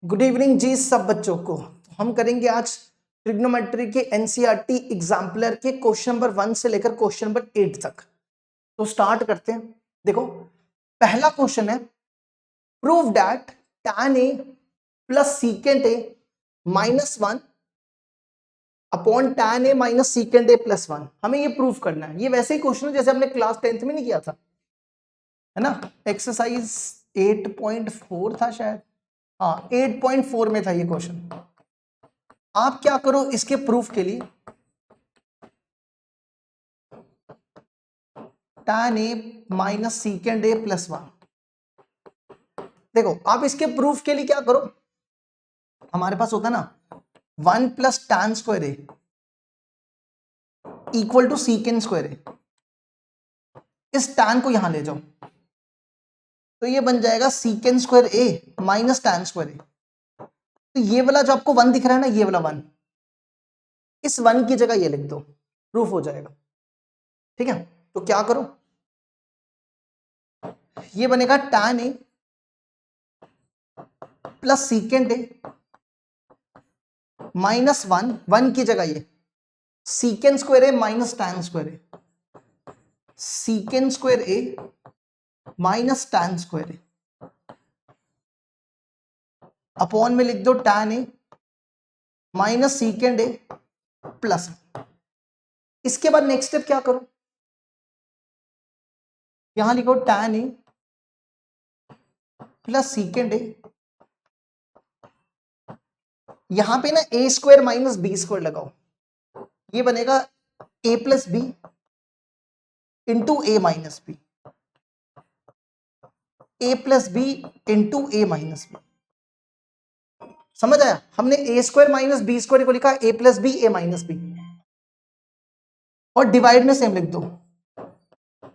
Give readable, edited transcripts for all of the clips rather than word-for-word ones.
Good evening जी सब बच्चों को। हम करेंगे आज ट्रिग्नोमेट्री के एनसीईआरटी एग्जाम्पलर के क्वेश्चन नंबर 1 से लेकर क्वेश्चन नंबर 8 तक। तो स्टार्ट करते हैं। देखो पहला क्वेश्चन है, prove that tan a plus secant a minus 1 upon tan a minus secant a plus 1। हमें ये प्रूव करना है। ये वैसे ही क्वेश्चन है जैसे हमने क्लास 10th में नहीं किया था, है ना। एक्सरसाइज 8.4 था शायद, हाँ 8.4 में था ये क्वेश्चन। आप क्या करो इसके प्रूफ के लिए, tan a minus secant a plus 1। देखो आप इसके प्रूफ के लिए क्या करो, हमारे पास होता ना 1 plus tan square a equal to secant square a। इस tan को यहां ले जाओ तो ये बन जाएगा सीकेंड square a minus tan square a। तो ये वाला जो आपको 1 दिख रहा है ना, ये वाला 1, इस 1 की जगह ये लिख दो, प्रूफ हो जाएगा। ठीक है, तो क्या करो, ये बनेगा tan a plus secant a minus 1 की जगह ये सीकेंड square a minus tan square a, सीकेंड square a minus tan square a upon में लिख दो tan a minus secant a plus. इसके बाद नेक्स्ट स्टेप क्या करो, यहां लिखो tan a plus secant a, यहां पे ना a square minus B square लगाओ, ये बनेगा a plus B into a minus B, a plus B into a minus B. समझ आया, हमने a square minus B square को लिखा a plus B a minus B, और डिवाइड में सेम लिख दो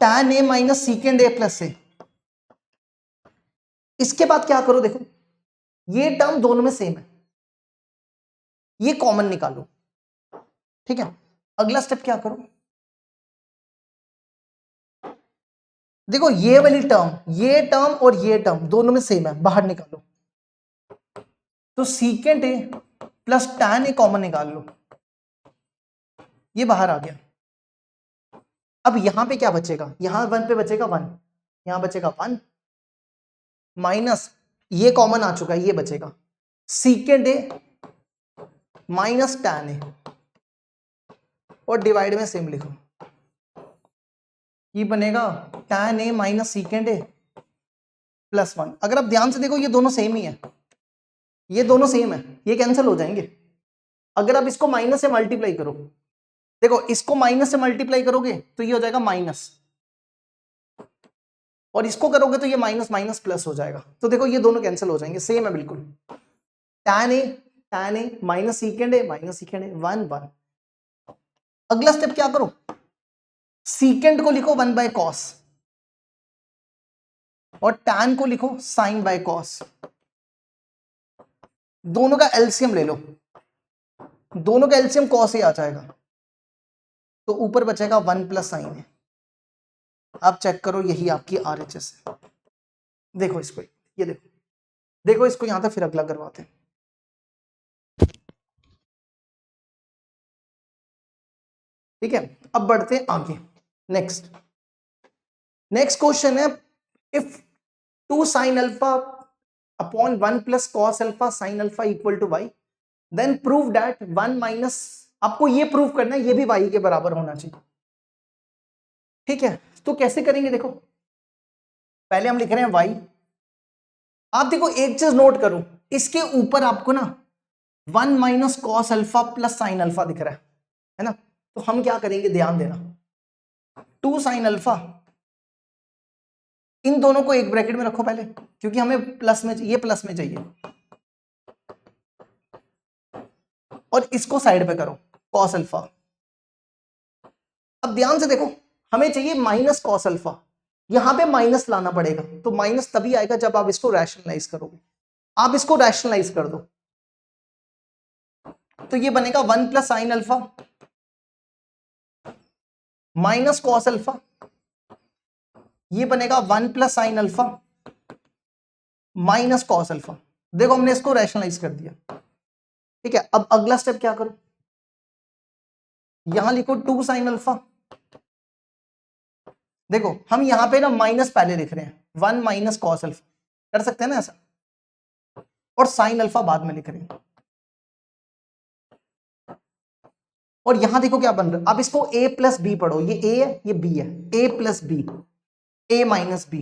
tan a minus secant a plus a। इसके बाद क्या करो, देखो ये टर्म दोनों में सेम है, ये कॉमन निकालो। ठीक है, अगला स्टेप क्या करो, देखो ये वाली टर्म और ये टर्म दोनों में सेम है, बाहर निकालो। तो सीकेंड a plus tan a common निकाल लो, ये बाहर आ गया। अब यहां पे क्या बचेगा, यहां 1 पे बचेगा 1, यहां बचेगा 1 माइनस ये कॉमन आ चुका है, ये बचेगा सीकेंड a माइनस tan a, और डिवाइड में सेम लिखो, ये बनेगा tan a minus secant a plus 1। अगर आप ध्यान से देखो ये दोनों सेम ही है, ये दोनों सेम है, ये कैंसिल हो जाएंगे। अगर आप इसको माइनस से मल्टीप्लाई करो, देखो इसको माइनस से मल्टीप्लाई करोगे तो ये हो जाएगा माइनस, और इसको करोगे तो ये माइनस माइनस प्लस हो जाएगा। तो देखो ये दोनों कैंसिल हो जाएंगे, सेम है बिल्कुल। tan a minus secant a 1 1। अगला स्टेप क्या करो, सीकेंड को लिखो 1 बाय कॉस और tan को लिखो साइन बाय कॉस। दोनों का एलसीएम ले लो, दोनों का एलसीएम कॉस ही आ जाएगा, तो ऊपर बचेगा 1 प्लस साइन है। आप चेक करो, यही आपकी आरएचएस है। देखो इसको, ये देखो, देखो इसको यहां तक, फिर अगला करवाते हैं। ठीक है, अब बढ़ते हैं आगे। नेक्स्ट क्वेश्चन है, if 2 sine alpha upon 1 plus cos alpha sine alpha equal to Y, then prove that 1 minus, आपको ये प्रूव करना है ये भी वाई के बराबर होना चाहिए। ठीक है, तो कैसे करेंगे, देखो पहले हम लिख रहे हैं वाई। आप देखो एक चीज नोट करो, इसके ऊपर आपको ना 1 minus cos alpha plus sine alpha दिख रहा है ना। तो हम क्या करेंगे, ध्यान देना, 2 साइन अल्फा, इन दोनों को एक ब्रैकेट में रखो पहले, क्योंकि हमें प्लस में, ये प्लस में चाहिए, और इसको साइड पे करो कॉस अल्फा। अब ध्यान से देखो, हमें चाहिए माइनस कॉस अल्फा, यहां पे माइनस लाना पड़ेगा, तो माइनस तभी आएगा जब आप इसको रैशनलाइज करोगे। आप इसको रैशनलाइज कर दो, तो ये बनेगा 1 plus sine alpha minus cos alpha, ये बनेगा 1 plus sine alpha minus cos alpha. देखो हमने इसको रैशनलाइज कर दिया, ठीक है। अब अगला स्टेप क्या करो, यहां लिखो 2 साइन अल्फा। देखो हम यहां पे ना माइनस पहले लिख रहे हैं, 1 माइनस कॉस अल्फा, कर सकते हैं ना ऐसा, और साइन अल्फा बाद में लिख रहे हैं। और यहां देखो क्या बन रहा है, अब इसको a प्लस बी पढ़ो, ये a है ये b है, a plus B, a minus B,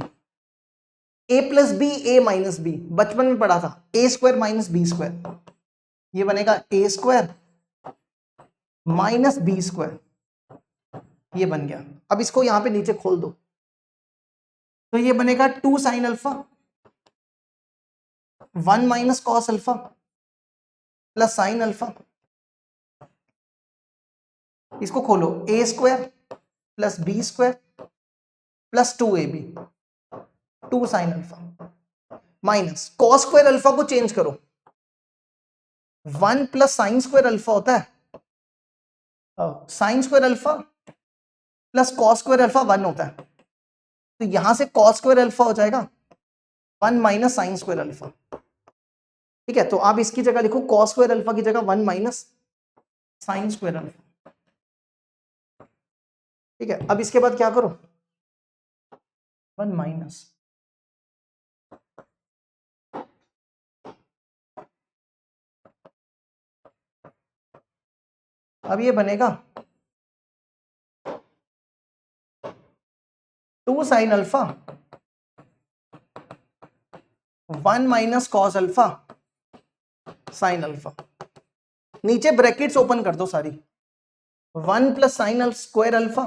a plus B, a minus B, बचपन में पढ़ा था a square minus B square, ये बनेगा a square minus B square, ये बन गया। अब इसको यहां पे नीचे खोल दो, तो ये बनेगा 2 sine alpha 1 minus cos alpha plus sine alpha, इसको खोलो, a square plus B square plus 2ab, 2 sine alpha minus cos square alpha को चेंज करो, 1 प्लस साइन स्क्वायर अल्फा होता है, sine square alpha plus cos square alpha 1 होता है, तो यहां से कॉस स्क्वायर अल्फा हो जाएगा 1 माइनस साइन स्क्वायर अल्फा, ठीक है। तो आप इसकी जगह लिखो कॉस स्क्वायर अल्फा की जगह 1 माइनस साइन स्क्वायर अल्फा, ठीक है। अब इसके बाद क्या करो, 1 माइनस, अब ये बनेगा 2 sine alpha 1 minus cos alpha sine alpha, नीचे ब्रैकेट्स ओपन कर दो सारी, 1 plus sine square alpha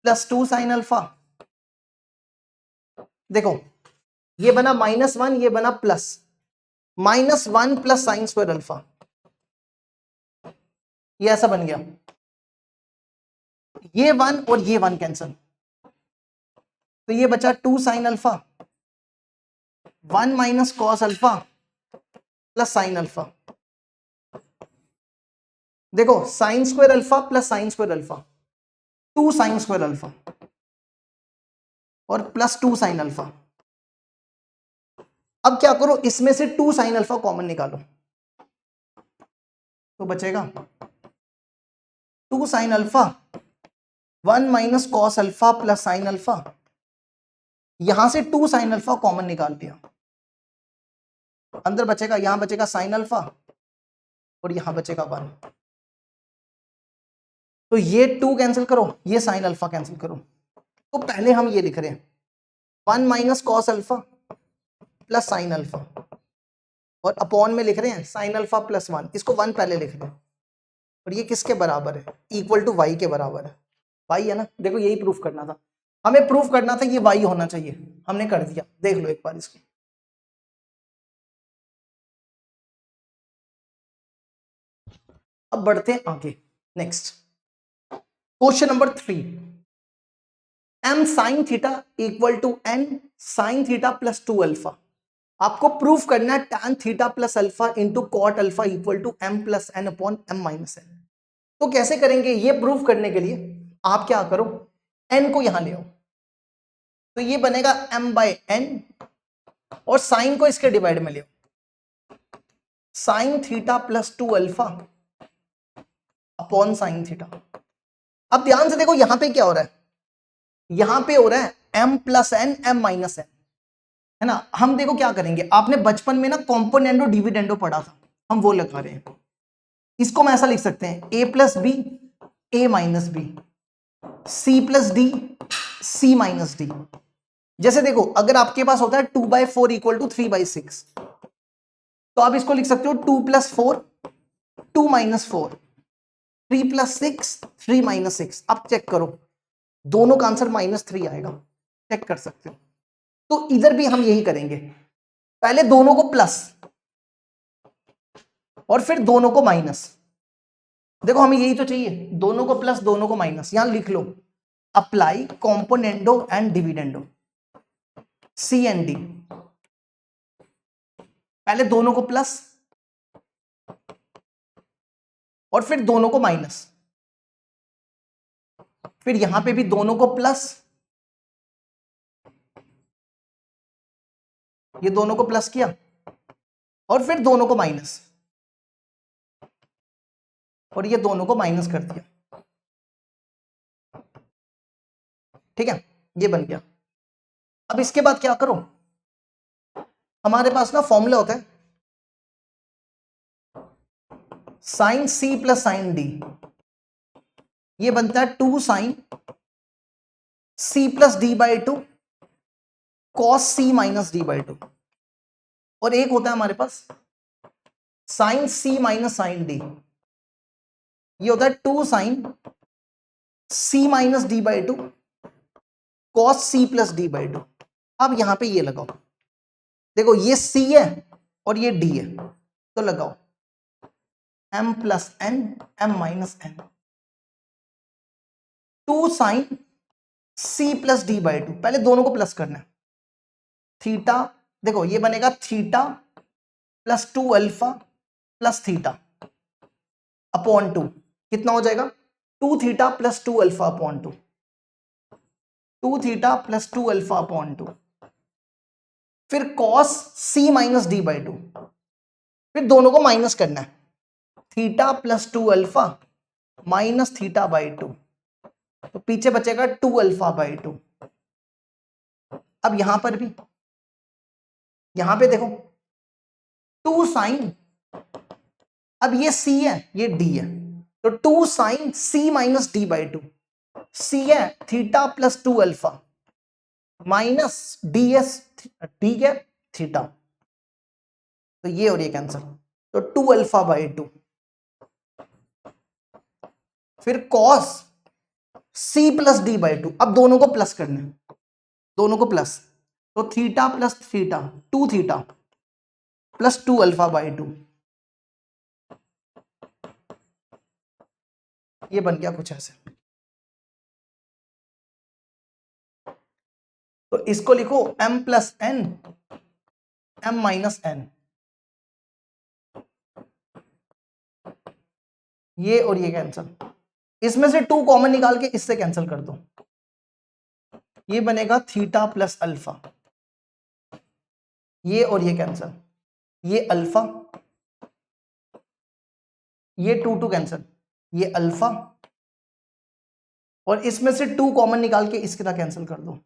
plus 2 sine alpha, देखो ये बना -1, ये बना plus, -1 plus sine square alpha, ये ऐसा बन गया, ये 1 और ये 1 कैंसिल, तो ये बचा 2 sine alpha 1 minus cos alpha plus sine alpha, देखो sine square alpha plus sine square alpha 2 sine square alpha और प्लस 2 साइन अल्फा। अब क्या करो, इसमें से 2 साइन अल्फा कॉमन निकालो, तो बचेगा 2 sine alpha 1 minus cos alpha plus sine alpha, यहां से 2 साइन अल्फा कॉमन निकाल लिया, अंदर बचेगा, यहां बचेगा साइन अल्फा और यहां बचेगा 1, तो ये 2 कैंसिल करो, ये साइन अल्फा कैंसिल करो, तो पहले हम ये लिख रहे हैं 1 minus cos alpha plus sine alpha, और अपॉन में लिख रहे हैं साइन अल्फा प्लस 1, इसको 1 पहले लिख रहे हैं, और ये किसके बराबर है, इक्वल टू y के बराबर है, y है ना। देखो यही प्रूफ करना था, हमें प्रूफ करना था ये y होना चाहिए, हमने कर दिया, देख लो एक बार इसको। अब बढ़ते हैं आगे, next question number 3, m sine theta equal to n sine theta plus 2 alpha, आपको प्रूफ करना है tan theta plus alpha into cot alpha equal to m plus n upon m minus n। तो कैसे करेंगे, ये प्रूफ करने के लिए आप क्या करो, n को यहां ले आओ, तो ये बनेगा m बाय n, और साइन को इसके डिवाइड में ले आओ, sign theta plus 2 alpha upon sine theta. अब ध्यान से देखो यहां पे क्या हो रहा है, यहां पे हो रहा है m plus n m minus n, है ना। हम देखो क्या करेंगे, आपने बचपन में ना कॉम्पोनेंडो डिविडेंडो पढ़ा था, हम वो लगा रहे हैं, इसको हम ऐसा लिख सकते हैं a plus B a minus B, c plus D c minus D. जैसे देखो अगर आपके पास होता है 2/4 इक्वल टू 3/6, तो आप इसको लिख सकते हो 2 प्लस 4 2 माइनस 4, 3 प्लस 6 3 माइनस 6। अब चेक करो दोनों का आंसर -3 आएगा, चेक कर सकते हो। तो इधर भी हम यही करेंगे, पहले दोनों को प्लस और फिर दोनों को माइनस, देखो हमें यही तो चाहिए, दोनों को प्लस दोनों को माइनस। यहां लिख लो apply componendo and dividendo, C and D, पहले दोनों को प्लस और फिर दोनों को माइनस, फिर यहां पे भी दोनों को प्लस, ये दोनों को प्लस किया और फिर दोनों को माइनस, और ये दोनों को माइनस कर दिया, ठीक है, ये बन गया। अब इसके बाद क्या करो, हमारे पास ना फॉर्मूला होता है sine C plus sine D, ये बनता है 2 sine C plus D by 2 cos C minus D by 2, और एक होता है हमारे पास sine C minus sine D, ये होता है 2 sine C minus D by 2 cos C plus D by 2। अब यहां पे ये लगाओ, देखो ये सी है और ये डी है, तो लगाओ m plus N m minus N, 2 sine C plus D by 2, पहले दोनों को प्लस करना है, थीटा, देखो ये बनेगा theta plus 2 alpha plus theta upon 2, कितना हो जाएगा 2 theta plus 2 alpha upon 2, 2 theta plus 2 alpha upon 2, फिर cos C minus D by 2, फिर दोनों को माइनस करना है, theta plus 2 alpha minus theta by 2, तो पीछे बचेगा 2 अल्फा बाई 2। अब यहां पर भी, यहां पे देखो 2 साइन, अब ये सी है ये डी है, तो 2 sine C minus D by 2, C है theta plus 2 alpha minus D S D है थीटा, तो ये और ये कैंसिल, तो 2 अल्फा बाई 2, फिर cos C plus D by 2, अब दोनों को प्लस करना है, दोनों को प्लस, तो theta plus theta 2 theta plus 2 alpha by 2, ये बन गया कुछ ऐसे। तो इसको लिखो m plus N m minus N, ये और ये कैंसिल, इसमें से 2 कॉमन निकाल के इससे कैंसिल कर दो, ये बनेगा थीटा प्लस अल्फा, ये और ये कैंसिल, ये अल्फा, ये 2 2 कैंसिल, ये अल्फा, और इसमें से 2 कॉमन निकाल के इसके साथ कैंसिल कर दो,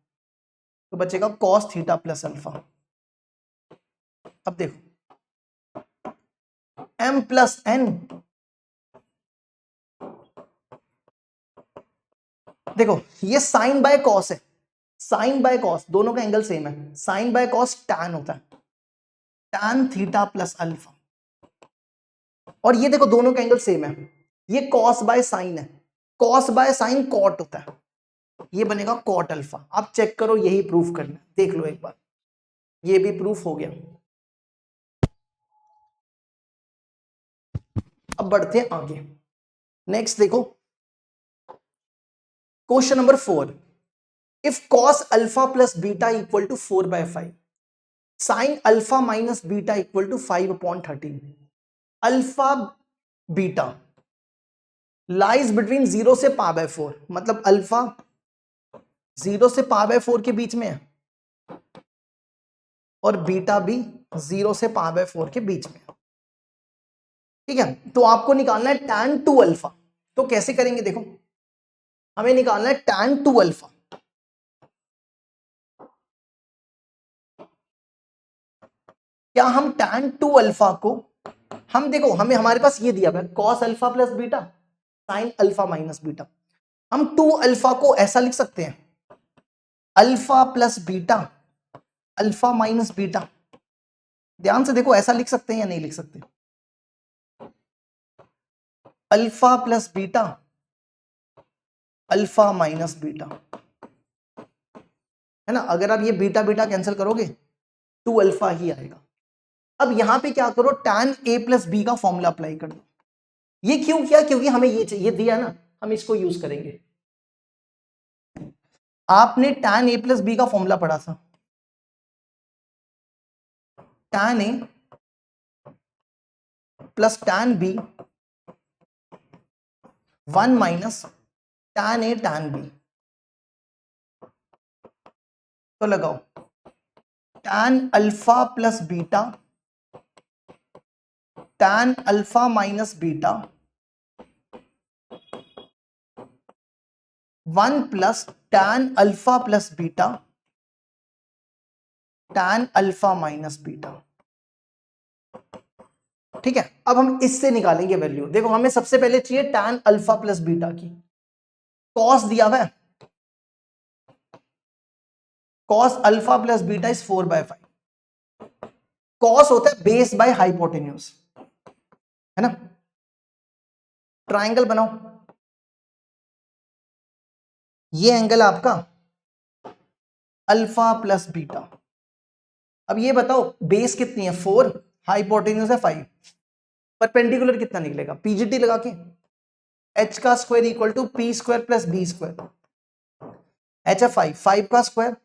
तो बचेगा कॉस थीटा प्लस अल्फा। अब देखो m प्लस एन, देखो ये साइन बाय कॉस है, साइन बाय कॉस दोनों का एंगल सेम है, साइन बाय कॉस टैन होता है, टैन थीटा प्लस अल्फा, और ये देखो दोनों का एंगल सेम है, ये कॉस बाय साइन है, कॉस बाय साइन कॉट होता है, ये बनेगा कॉट अल्फा। आप चेक करो, यही प्रूफ करना है, देख लो एक बार, ये भी प्रूफ हो गया। अब बढ़ते हैं आगे, नेक्स्ट देखो question number 4, if cos alpha plus beta equal to 4/5, sine alpha minus beta equal to 5/13, alpha beta lies between 0 से π/4, मतलब अल्फा 0 से π/4 के बीच में है और बीटा भी 0 से π/4 के बीच में है, ठीक है। तो आपको निकालना है tan 2 अल्फा, तो कैसे करेंगे देखो, हमें निकालना है tan 2 अल्फा, क्या हम tan 2 अल्फा को, हम देखो हमें हमारे पास ये दिया हुआ है cos alpha plus beta sine alpha minus beta, हम 2 अल्फा को ऐसा लिख सकते हैं alpha plus beta alpha minus beta, ध्यान से देखो ऐसा लिख सकते हैं या नहीं लिख सकते, alpha plus beta alpha minus beta, है ना। अगर आप ये बीटा बीटा कैंसिल करोगे 2 अल्फा ही आएगा। अब यहां पे क्या करो, tan a प्लस बी का फॉर्मूला अप्लाई कर दो। ये क्यों किया, क्योंकि हमें ये चाहिए दिया ना, हम इसको यूज करेंगे। आपने tan a प्लस बी का फॉर्मूला पढ़ा था, tan a plus tan b 1 minus tan a tan b, तो लगाओ tan alpha plus beta tan alpha minus beta 1 plus tan alpha plus beta tan alpha minus beta. ठीक है, अब हम इससे निकालेंगे वैल्यू। देखो हमें सबसे पहले चाहिए tan अल्फा प्लस बीटा की। कॉस दिया हुआ है, cos alpha plus beta is 4/5। Cos होता है बेस बाय हाइपोटेन्यूज, है ना। ट्रायंगल बनाओ, ये एंगल आपका अल्फा प्लस बीटा। अब ये बताओ बेस कितनी है 4, हाइपोटेन्यूज है 5, परपेंडिकुलर कितना निकलेगा, पीजीटी लगा के h का square equal to P square plus B square. h है 5, 5 का स्क्वायर,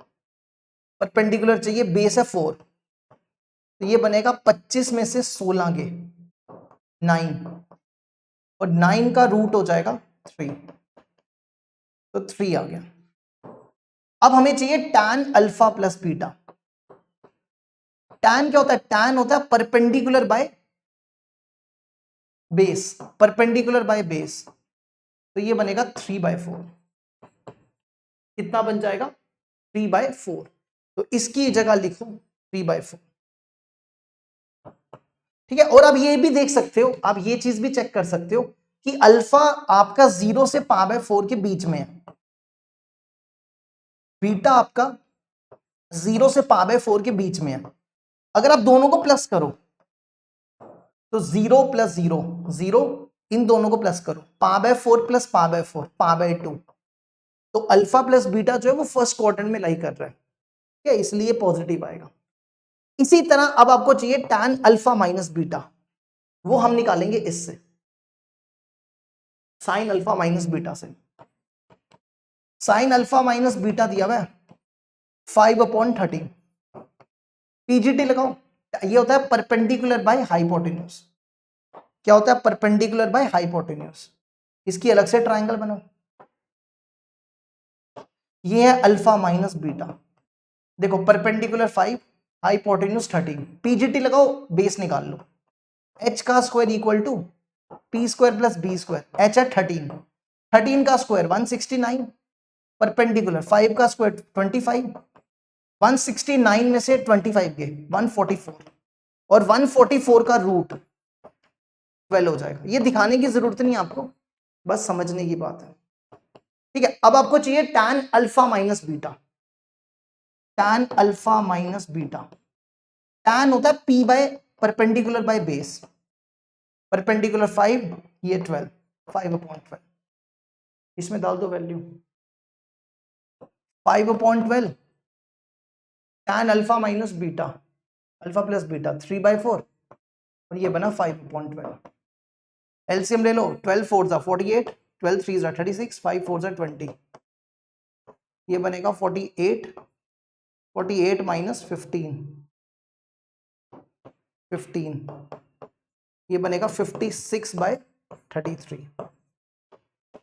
परपेंडिकुलर चाहिए, बेस है 4, तो ये बनेगा 25 में से 16 के 9, और 9 का रूट हो जाएगा 3, तो 3 आ गया। अब हमें चाहिए tan alpha plus beta. tan क्या होता है, tan होता है perpendicular by base, perpendicular by base, तो ये बनेगा 3/4। कितना बन जाएगा 3/4, तो इसकी जगह लिखो 3/4। ठीक है, और आप ये भी देख सकते हो, आप ये चीज भी चेक कर सकते हो कि अल्फा आपका 0 से π/4 के बीच में है, बीटा आपका 0 से π/4 के बीच में है। अगर आप दोनों को प्लस करो तो 0 प्लस 0 0, इन दोनों को प्लस करो, π/4 प्लस π/4 π/2, तो अल्फा प्लस बीटा जो है वो फर्स्ट क्वाड्रेंट में लाई कर रहा है, ठीक है, इसलिए पॉजिटिव आएगा। इसी तरह अब आपको चाहिए tan अल्फा माइनस बीटा, वो हम निकालेंगे इससे, साइन अल्फा माइनस बीटा से। साइन अल्फा माइनस बीटा दिया हुआ है 5/13, पीजीटी लगाओ, ये होता है परपेंडिकुलर बाय हाइपोटेन्यूज। क्या होता है, परपेंडिकुलर बाय हाइपोटेन्यूज। इसकी अलग से ट्रायंगल बनाओ, ये है अल्फा माइनस बीटा, देखो परपेंडिकुलर 5, हाइपोटेन्यूज 13, पीजीटी लगाओ, बेस निकाल लो, h का square equal to P square plus B square, h है 13, 13 का स्क्वायर 169, परपेंडिकुलर 5 का स्क्वायर 25, 169 में से 25 गए 144, और 144 का रूट 12 हो जाएगा। ये दिखाने की जरूरत नहीं आपको, बस समझने की बात है। ठीक है, अब आपको चाहिए tan alpha minus beta. tan alpha minus beta, tan होता है p by perpendicular by base, perpendicular 5, ये 12, 5/12, इसमें डाल दो value 5/12, tan alpha minus beta, alpha plus beta 3/4, और ये बना 5/12। एलसीएम ले लो, 12 4 48, 12 3 36, 5 4 20, ये बनेगा 48, 48 माइनस 15, 15, ये बनेगा 56/33।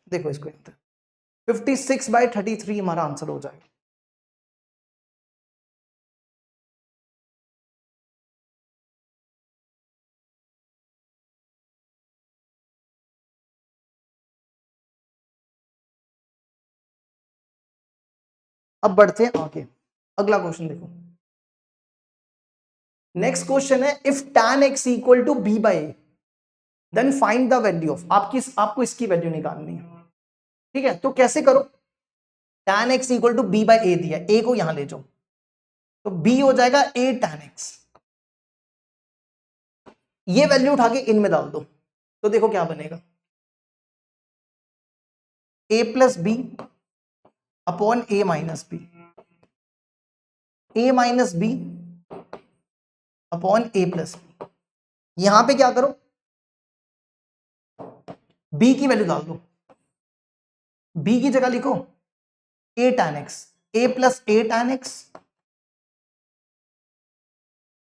देखो इसको 56/33 हमारा आंसर हो जाएगा। अब बढ़ते हैं आगे, अगला क्वेश्चन देखो। नेक्स्ट क्वेश्चन है if tan x equal to b by A then find the value of, आपको इसकी वैल्यू निकालनी है। ठीक है, तो कैसे करो, tan x equal to b by a दिया, a को यहां ले जाओ, तो b हो जाएगा a tan x, ये वैल्यू उठा के इनमें डाल दो, तो देखो क्या बनेगा, a plus B upon a minus B, a minus B upon a plus B. यहां पे क्या करो, b की वैल्यू डाल दो, b की जगह लिखो a tan x, a plus a tan x,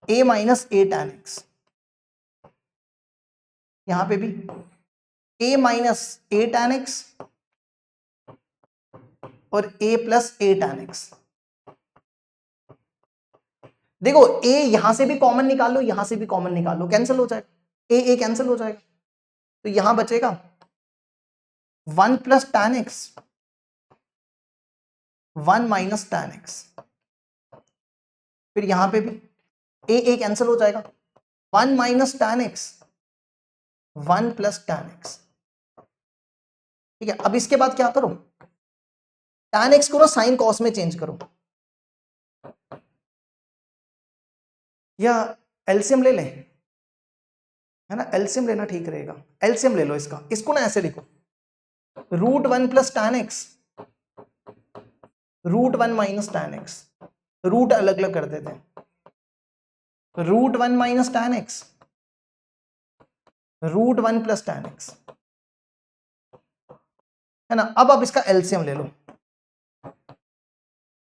a minus a tan x, यहां पे भी a minus a tan x और a plus a tan x। देखो a यहां से भी कॉमन निकाल लो, यहां से भी कॉमन निकाल लो, कैंसिल हो जाएगा, ए कैंसिल हो जाएगा, तो यहां बचेगा 1 plus tan x, 1 minus tan x। फिर यहां पे भी ए कैंसिल हो जाएगा, 1 minus tan x, 1 plus tan x। ठीक है, अब इसके बाद क्या करो, tan x को ना साइन कॉस में चेंज करो, या एलसीएम ले लें, है ना, एलसीएम लेना ठीक रहेगा, एलसीएम ले लो इसका, इसको ना ऐसे लिखो, √1 plus tan x, √1 minus tan x, root अलग अलग कर देते हैं, √1 minus tan x, √1 plus tan x, है ना। अब इसका एलसीएम ले लो,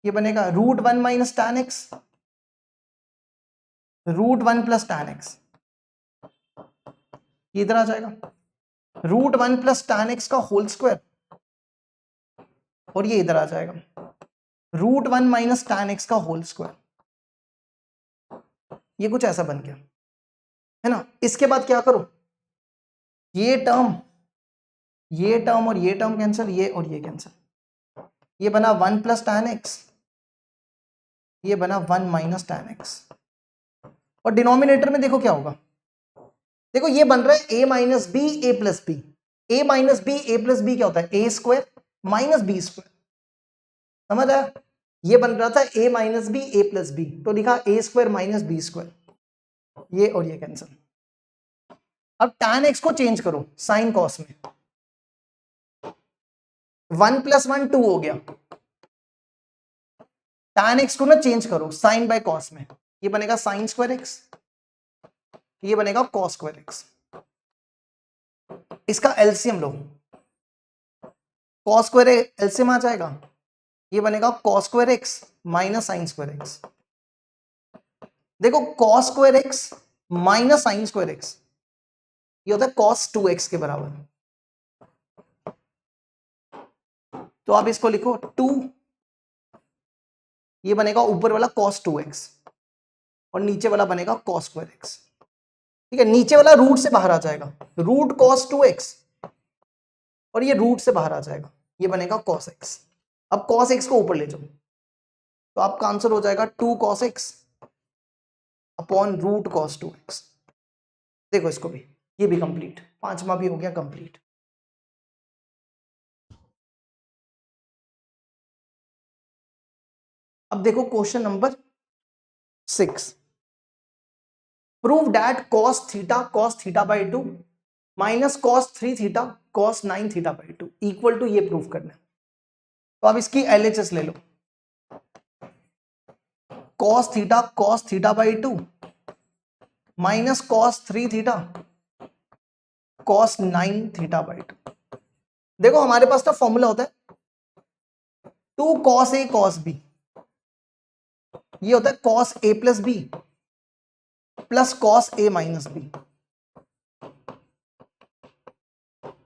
ये बनेगा √1 minus tan x, √1 plus tan x, ये इधर आ जाएगा, √1 प्लस tan x का होल स्क्वायर, और ये इधर आ जाएगा √1 माइनस tan x का होल स्क्वायर, ये कुछ ऐसा बन गया, है ना। इसके बाद क्या करो, ये टर्म और ये टर्म कैंसिल, ये और ये कैंसिल, ये बना 1 प्लस tan x, ये बना 1 माइनस tan x, और डिनोमिनेटर में देखो क्या होगा, देखो ये बन रहा है a minus B A plus B, A minus B A plus B क्या होता है, ए स्क्वायर माइनस बी स्क्वायर, समझ आया। ये बन रहा था a minus B A plus B, तो लिखा A square minus B square, ये और ये कैंसिल। अब tan x को चेंज करो साइन कॉस में, 1 प्लस 1 2 हो गया, tan x को ना चेंज करो साइन बाय कॉस में, ये बनेगा साइन स्क्वायर x, ये बनेगा कॉस स्क्वायर x। इसका एलसीएम लो, कॉस स्क्वायर एलसीएम आ जाएगा, ये बनेगा cos square x minus sine square x। देखो cos square x minus sine square x, ये होता है cos 2x के बराबर, तो आप इसको लिखो 2, ये बनेगा ऊपर वाला cos 2x और नीचे वाला बनेगा cos स्क्वायर x। ठीक है, नीचे वाला रूट से बाहर आ जाएगा, रूट cos 2x, और ये रूट से बाहर आ जाएगा, ये बनेगा cos x। अब cos x को ऊपर ले जाओ, तो आपका आंसर हो जाएगा 2 cos x upon root cos 2x। देखो इसको भी, ये भी कंप्लीट, पांचवा भी हो गया कंप्लीट। अब देखो question number 6, prove that cos theta by 2 minus cos 3 theta cos 9 theta by 2 equal to, ये प्रूव करना है। तो अब इसकी LHS ले लो, cos theta by 2 minus cos 3 theta cos 9 theta by 2। देखो हमारे पास तो फॉर्मूला होता है 2 cos a cos b, ये होता है cos a plus b plus cos a minus b,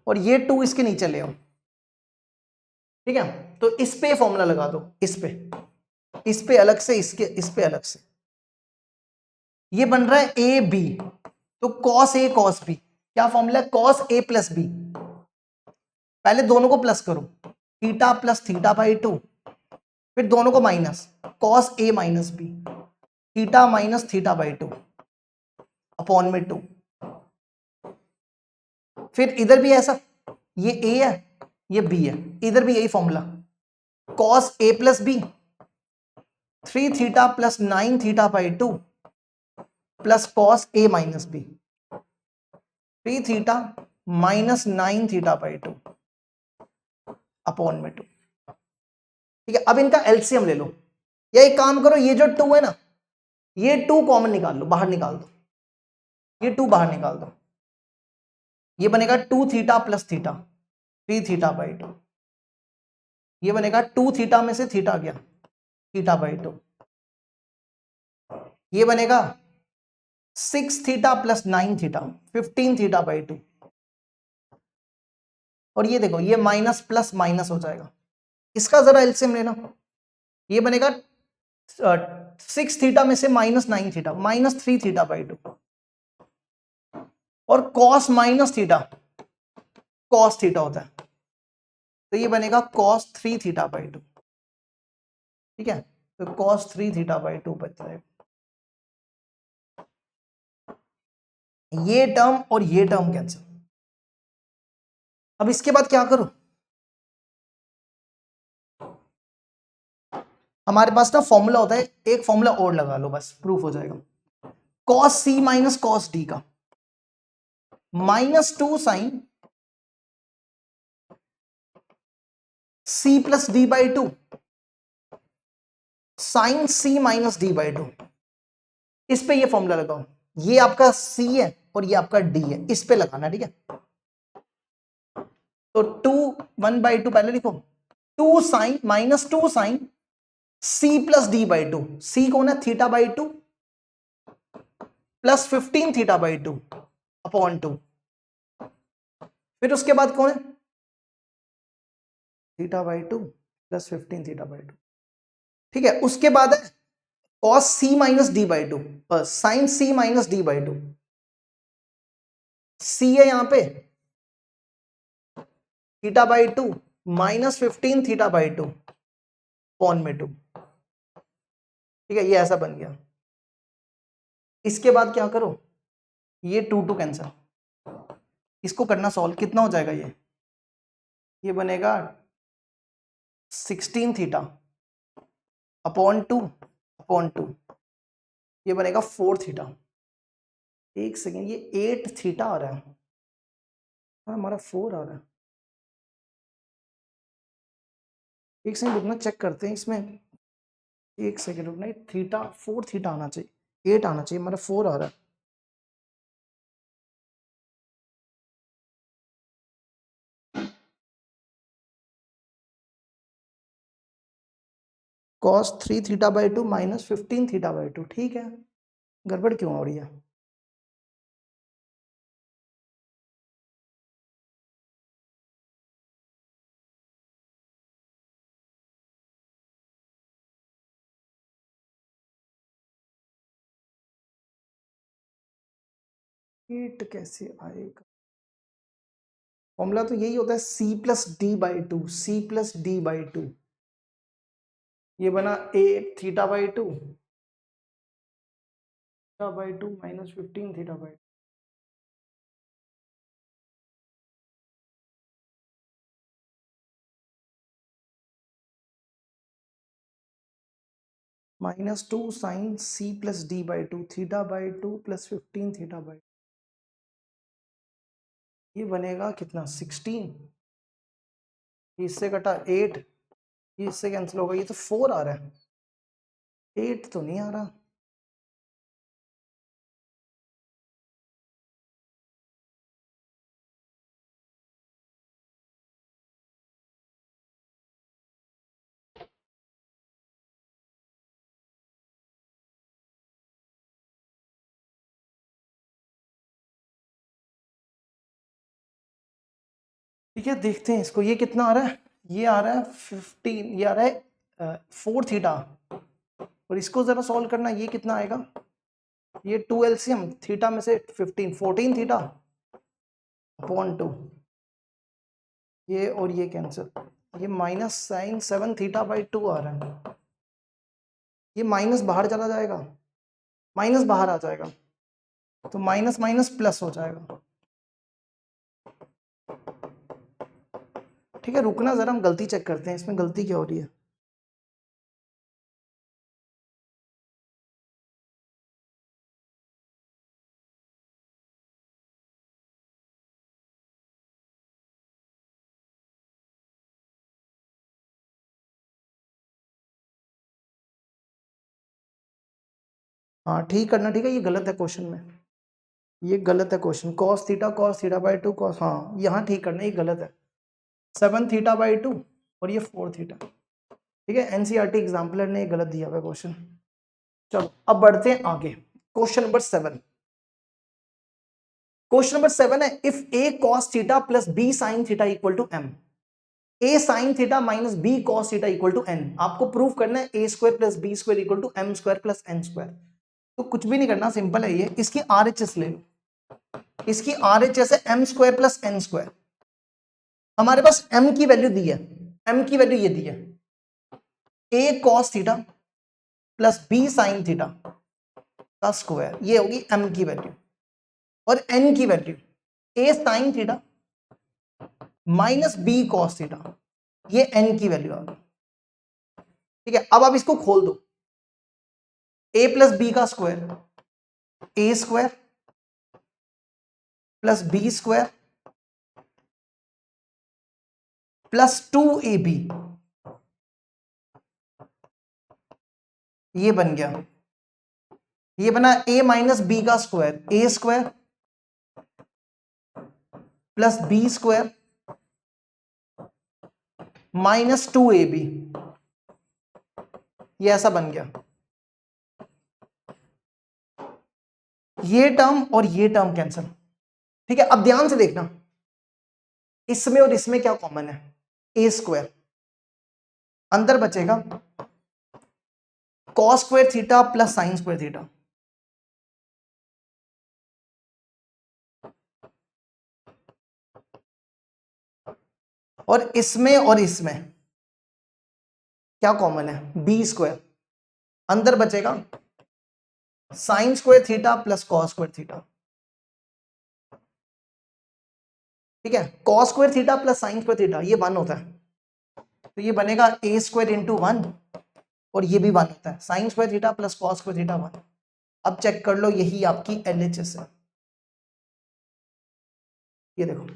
और ये 2 इसके नीचे ले आओ। ठीक है, तो इस पे फॉर्मूला लगा दो, इस पे अलग से, इस पे अलग से, ये बन रहा है ए बी, तो cos a cos b, क्या फॉर्मूला है, cos a प्लस b, पहले दोनों को प्लस करो, थीटा प्लस थीटा बाई 2, फिर दोनों को minus, cos a minus b, theta minus theta by 2 upon में 2। फिर इधर भी ऐसा, ये a है ये b है, इधर भी यही formula, cos a plus b 3 theta plus 9 theta by 2 plus cos a minus b 3 theta minus 9 theta by 2 upon में 2। ठीक है, अब इनका एलसीएम ले लो, या एक काम करो, ये जो 2 है ना, ये 2 कॉमन निकाल लो, बाहर निकाल दो, ये 2 बाहर निकाल दो, ये बनेगा 2 theta plus theta 3 theta by 2, ये बनेगा 2 थीटा में से थीटा गया, थीटा बाई 2, ये बनेगा 6 theta plus 9 theta 15 theta by 2, और ये देखो ये माइनस प्लस माइनस हो जाएगा, इसका जरा एलसीएम लेना, ये बनेगा 6 थीटा में से minus 9 theta minus 3 theta by 2, और cos minus theta cos theta होता है, तो ये बनेगा कॉस 3 थीटा बाई 2। ठीक है, तो कॉस 3 थीटा बाई 2 बच जाएगा। ये टर्म और ये टर्म कैंसिल। अब इसके बाद क्या करो, हमारे पास ना फॉर्मूला होता है, एक फॉर्मूला और लगा लो बस, प्रूफ हो जाएगा। Cos C minus cos D का -2 sine C plus D by 2 sine C minus D by 2। इस पे ये फॉर्मूला लगाओ, ये आपका सी है और ये आपका डी है, इस पे लगाना। ठीक है, तो 1/2 पहले लिखो, 2 sine -2 sine C plus D by 2। C कौन है, theta by 2 plus 15 theta by 2 upon 2। फिर उसके बाद कौन है, theta by 2 plus 15 theta by 2। ठीक है, उसके बाद है cos C minus D by 2, sine C minus D by 2। C है यहां पे theta by 2 -15 theta by 2 upon में 2। ठीक है, ये ऐसा बन गया। इसके बाद क्या करो, ये 2 कैंसिल, इसको करना सॉल्व, कितना हो जाएगा ये बनेगा 16 थीटा अपॉन 2 ये बनेगा 4 थीटा। एक सेकेंड, ये 8 थीटा आ रहा है, हमारा 4 आ रहा है। एक सेकेंड रुकना, चेक करते हैं इसमें, एक सेकेंड रुकना, थीटा 4 थीटा आना चाहिए, 8 आना चाहिए, हमारा 4 आ रहा है। cos 3 theta by 2 -15 theta by 2। ठीक है, गड़बड़ क्यों हो रही है, एट कैसे आएगा, फॉर्मूला तो यही होता है C plus D by 2, C plus D by 2। ये बना 8 theta by 2 theta by 2 -15 theta by -2 sine C plus D by 2 theta by 2 plus 15 theta by, ये बनेगा कितना 16, इससे कटा 8, ये इससे कैंसिल होगा, ये तो 4 आ रहा है, 8 तो नहीं आ रहा। ठीक है, देखते हैं इसको, ये कितना आ रहा है, ये आ रहा है 15, ये आ रहा है 4 थीटा, और इसको जरा सॉल्व करना, ये कितना आएगा, ये 2 एलसीएम थीटा में से 15 14 थीटा अपॉन 2, ये और ये कैंसिल, ये माइनस साइन 7 थीटा बाई 2 आ रहा है, ये माइनस बाहर चला जाएगा, माइनस बाहर आ जाएगा, तो माइनस माइनस प्लस हो जाएगा। ठीक है, रुकना जरा, हम गलती चेक करते हैं, इसमें गलती क्या हो रही है। हाँ ठीक करना, ठीक है, ये गलत है क्वेश्चन में, ये गलत है question, cos theta by 2 cos, हाँ यहाँ ठीक करना, ये गलत है, 7 थीटा बाई 2 और ये 4 थीटा। ठीक है, एनसीईआरटी एग्जाम्पलर ने गलत दिया हुआ क्वेश्चन। चलो अब बढ़ते हैं आगे, क्वेश्चन नंबर 7। क्वेश्चन नंबर 7 है, if a cos theta plus b sine theta equal to m, a sine theta minus b cos theta equal to n, आपको प्रूव करना है ए square plus B square equal to m square plus n square. तो कुछ भी नहीं करना, simple है ये, इसकी आरएचएस ले लो, इसकी RHS है m square plus n square. हमारे पास m की वैल्यू दी है, m की वैल्यू ये दी है a cos theta plus b sine theta का स्क्वायर, ये होगी m की वैल्यू। और n की value a sign theta minus b cos theta, ये n की वैल्यू आ गई। ठीक है, अब आप इसको खोल दो, a प्लस बी का square a square plus b square plus 2ab, ये बन गया। ये बना a माइनस बी का square a square plus b square minus 2ab, ये ऐसा बन गया। ये टर्म और ये टर्म कैंसिल। ठीक है, अब ध्यान से देखना, इसमें और इसमें क्या कॉमन है, a स्क्वायर, अंदर बचेगा cos square theta plus sine square theta. और इसमें क्या कॉमन है, b स्क्वायर, अंदर बचेगा sine square theta plus cos square theta. ठीक है, cos square theta plus sine square theta ये 1 होता है, तो ये बनेगा a स्क्वायर इंटू 1, और ये भी 1 होता है, sine square theta plus cos square theta 1। अब चेक कर लो, यही आपकी LHS है, ये देखो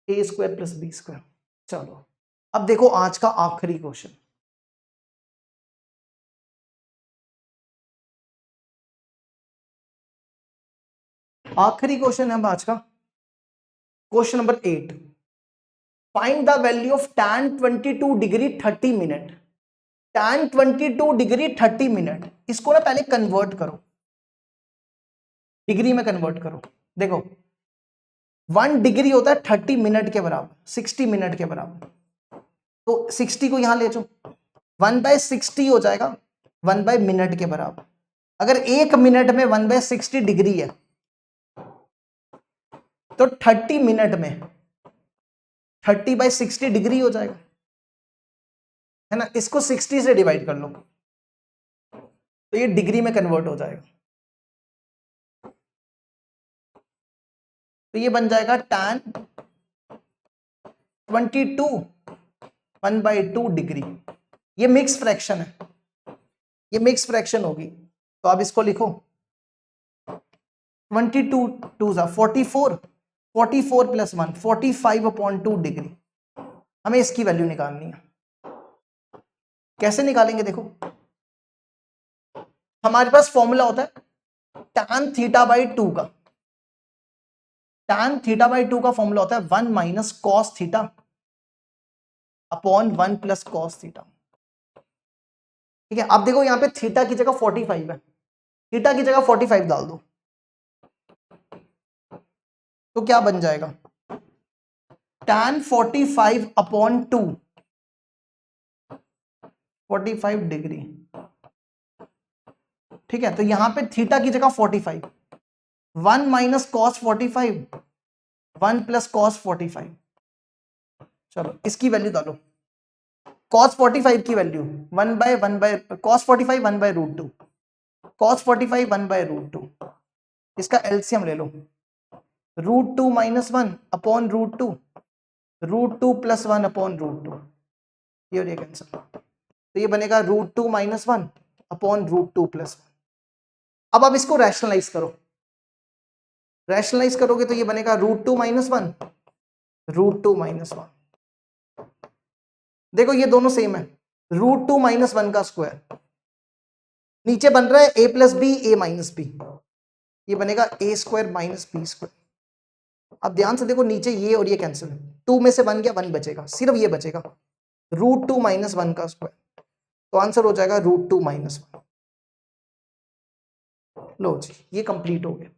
a square plus b square. चलो अब देखो आज का आखिरी क्वेश्चन, आखिरी क्वेश्चन है आज का, question number 8। Find the value of tan 22 degree 30 minute. tan 22 degree 30 minute, इसको ना पहले कन्वर्ट करो, डिग्री में कन्वर्ट करो। देखो 1 डिग्री होता है 30 मिनट के बराबर, 60 मिनट के बराबर, तो 60 को यहां ले जाओ, 1/60 हो जाएगा 1/मिनट के बराबर। अगर 1 मिनट में 1/60 डिग्री है, तो 30 मिनट में 30/60 डिग्री हो जाएगा, है ना। इसको 60 से डिवाइड कर लो, तो ये डिग्री में कन्वर्ट हो जाएगा, तो ये बन जाएगा tan 22 1/2 डिग्री। ये मिक्स फ्रैक्शन है, ये मिक्स फ्रैक्शन होगी, तो आप इसको लिखो 22 2 44, 44 प्लस 1 45/2 डिग्री। हमें इसकी वैल्यू निकालनी है, कैसे निकालेंगे, देखो हमारे पास फॉर्मूला होता है tan θ/2 का, tan θ/2 का फॉर्मूला होता है 1 minus cos theta upon 1 plus cos theta. ठीक है, अब देखो यहां पे थीटा की जगह 45 है, थीटा की जगह 45 डाल दो, तो क्या बन जाएगा tan 45/2 45 डिग्री। ठीक है, तो यहां पे थीटा की जगह 45, 1 माइनस कॉस 45 1 प्लस कॉस 45। चलो इसकी वैल्यू डालो, cos 45 की वैल्यू 1/1 cos 45 1/√2, cos 45 1/√2, इसका एलसीएम ले लो, √2 माइनस 1 अपॉन √2, √2 प्लस 1 अपॉन √2, ये हो जाएगा आंसर। तो ये बनेगा √2 माइनस 1 अपॉन √2 प्लस 1। अब आप इसको रैशनलाइज करो, रैशनलाइज करोगे तो ये बनेगा √2 माइनस 1 √2 माइनस 1। देखो ये दोनों सेम है, √2 माइनस 1 का स्क्वायर, नीचे बन रहा है a plus B a minus B, ये बनेगा a square minus B square. अब ध्यान से देखो नीचे ये और ये कैंसिल है, 2 में से 1 गया 1 बचेगा, सिर्फ ये बचेगा √2 माइनस 1 का स्क्वायर, तो आंसर हो जाएगा √2 माइनस 1। लो जी, ये कंप्लीट हो गया,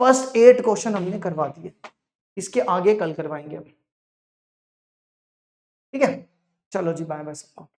फर्स्ट 8 क्वेश्चन हमने करवा दिए, इसके आगे कल करवाएंगे अभी। ठीक है, चलो जी बाय बाय सबको।